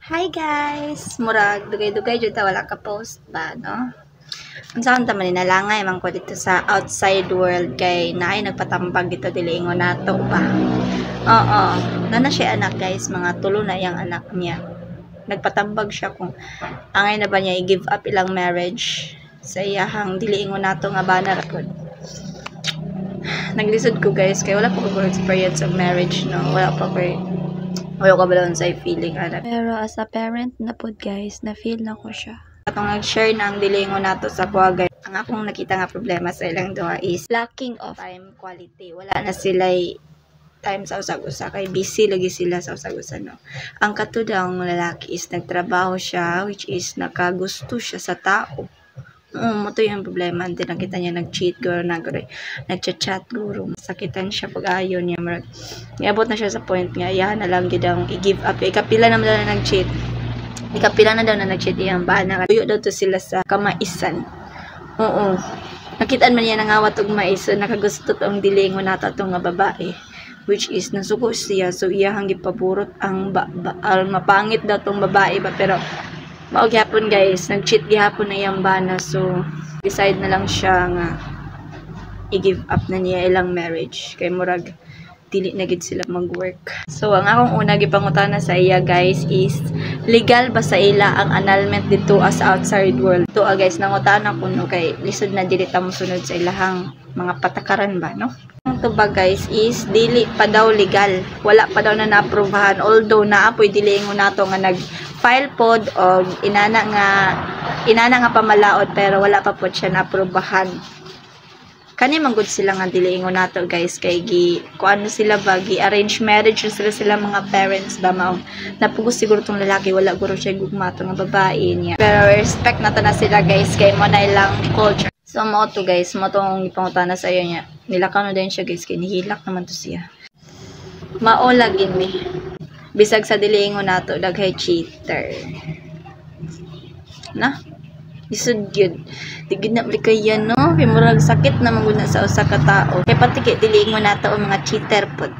Hi guys! Murag, dugay-dugay dyan wala ka post ba, no? Unsaon ta man ninalangay man ko dito sa outside world kay naay nagpatambag dito dili ingon nato ba. Oo, na siya anak guys, mga tulo na yang anak niya. Nagpatambag siya kung angay na ba niya i-give up ilang marriage sa iyahang dili ingon nato nga bana ra pod. Naglisod ko guys kay wala pa ko experience of marriage, no. Wala ko ba sa feeling anak. Pero as a parent na pod guys, na feel na ko siya. Atong nag-share na ang dilingon nato sa kuha guys. Ang akong nakita nga problema sa ilang duha is lacking of time quality. Wala na sila time sa usag-usa kay busy lagi sila sa usag-usa, no. Ang katud ang lalaki is nagtrabaho siya, which is nakagusto siya sa tao. Mo to yung problema. Hindi nakita niya nag-cheat guro na guro. Nag-chat guro. Sakitan siya pag-ayon niya. Iabot na siya sa point nga. Iyahan na lang gidang i-give up. Ikapila naman daw na nag-cheat. Ikapila na daw na nag-cheat iyang bana. Tuyo daw to sila sa kamaisan. Oo. Nakitaan man niya nangawat og maiso. Nakagusto tong dilingon nato itong nga babae. Which is nasuko siya. So iyahang gipaburot ang mapangit daw tong babae ba. Pero mao gyapon guys, nag-cheat gyapon na iyang bana, so decide na lang siya nga i-give up na niya ilang marriage kay murag dili na gid sila mag-work. So ang akong una gipangutana sa iya guys is legal ba sa ila ang annulment dito as outside world? To guys, nangutana ko no kay lisod na dili ta mosunod sa ilahang mga patakaran ba, no? Ang tuba guys is dili pa daw legal, wala pa daw na naaprubahan, although naapoy dili ingon nato nga nag-file pod o inana nga pamalaod pero wala pa pod siya naaprubahan. Kani man gud sila nga dili ingon nato guys kay kuano sila ba arrange marriage sila mga parents ba mao napugos siguro tong lalaki wala guro siya gugmato nga babae niya, pero respect nato na sila guys kay mo na ilang culture. So mo to guys, mo tong ipangutana sa iyo niya. Nilakaw na din siya guys kay nihilak naman to siya. Mao lagin mi. Bisag sa dili ingon nato daghay cheater. Na? Isud gyud. Digid na kaya no, kay murag sakit na magud na sa usa ka tawo. Kay pati kay dili ingon nato ang mga cheater pod.